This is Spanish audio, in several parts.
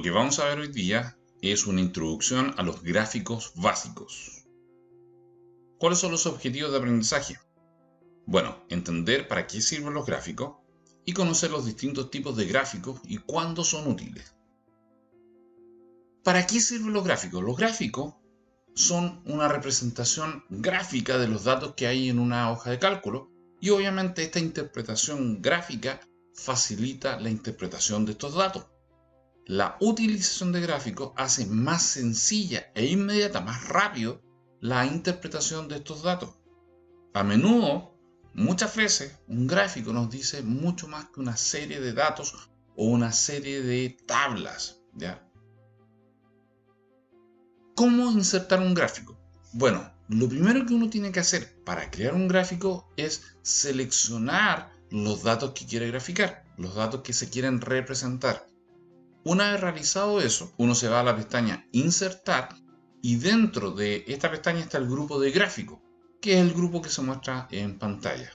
Lo que vamos a ver hoy día es una introducción a los gráficos básicos. ¿Cuáles son los objetivos de aprendizaje? Bueno, entender para qué sirven los gráficos y conocer los distintos tipos de gráficos y cuándo son útiles. ¿Para qué sirven los gráficos? Los gráficos son una representación gráfica de los datos que hay en una hoja de cálculo y obviamente esta interpretación gráfica facilita la interpretación de estos datos. La utilización de gráficos hace más sencilla e inmediata, más rápido, la interpretación de estos datos. A menudo, muchas veces, un gráfico nos dice mucho más que una serie de datos o una serie de tablas, ¿ya? ¿Cómo insertar un gráfico? Bueno, lo primero que uno tiene que hacer para crear un gráfico es seleccionar los datos que quiere graficar, los datos que se quieren representar. Una vez realizado eso, uno se va a la pestaña Insertar y dentro de esta pestaña está el grupo de gráficos, que es el grupo que se muestra en pantalla.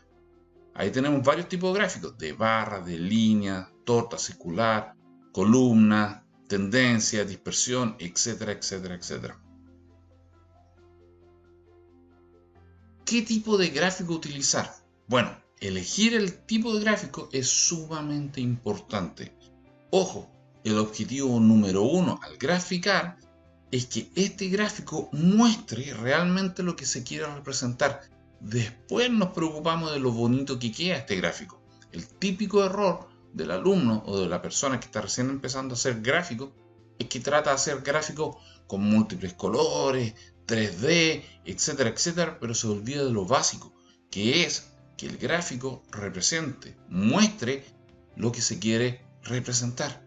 Ahí tenemos varios tipos de gráficos, de barras, de líneas, torta circular, columnas, tendencia, dispersión, etcétera, etcétera, etcétera. ¿Qué tipo de gráfico utilizar? Bueno, elegir el tipo de gráfico es sumamente importante. Ojo, el objetivo número uno al graficar es que este gráfico muestre realmente lo que se quiere representar. Después nos preocupamos de lo bonito que queda este gráfico. El típico error del alumno o de la persona que está recién empezando a hacer gráficos es que trata de hacer gráficos con múltiples colores, 3D, etcétera, etcétera, pero se olvida de lo básico, que es que el gráfico represente, muestre lo que se quiere representar.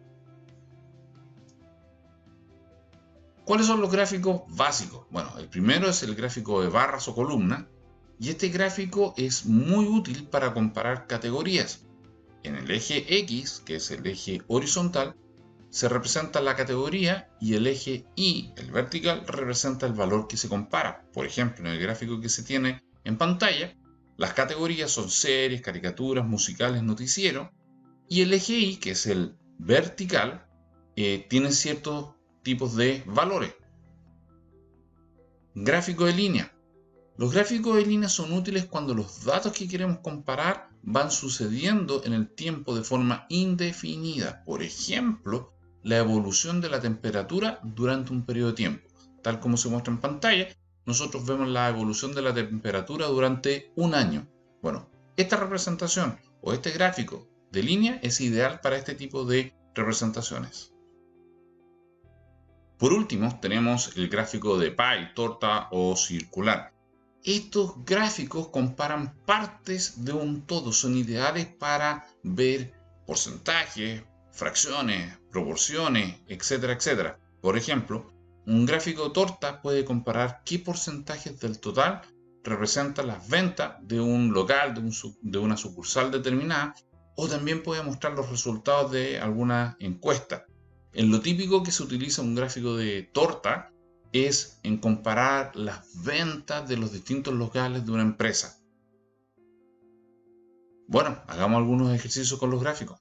¿Cuáles son los gráficos básicos? Bueno, el primero es el gráfico de barras o columnas, y este gráfico es muy útil para comparar categorías. En el eje X, que es el eje horizontal, se representa la categoría y el eje Y, el vertical, representa el valor que se compara. Por ejemplo, en el gráfico que se tiene en pantalla, las categorías son series, caricaturas, musicales, noticieros, y el eje Y, que es el vertical, tiene ciertos tipos de valores. Gráfico de línea. Los gráficos de línea son útiles cuando los datos que queremos comparar van sucediendo en el tiempo de forma indefinida. Por ejemplo, la evolución de la temperatura durante un periodo de tiempo. Tal como se muestra en pantalla, nosotros vemos la evolución de la temperatura durante un año. Bueno, esta representación o este gráfico de línea es ideal para este tipo de representaciones. Por último, tenemos el gráfico de pie, torta o circular. Estos gráficos comparan partes de un todo, son ideales para ver porcentajes, fracciones, proporciones, etcétera, etcétera. Por ejemplo, un gráfico de torta puede comparar qué porcentajes del total representan las ventas de un local, de una sucursal determinada, o también puede mostrar los resultados de alguna encuesta. En lo típico que se utiliza un gráfico de torta es en comparar las ventas de los distintos locales de una empresa. Bueno, hagamos algunos ejercicios con los gráficos.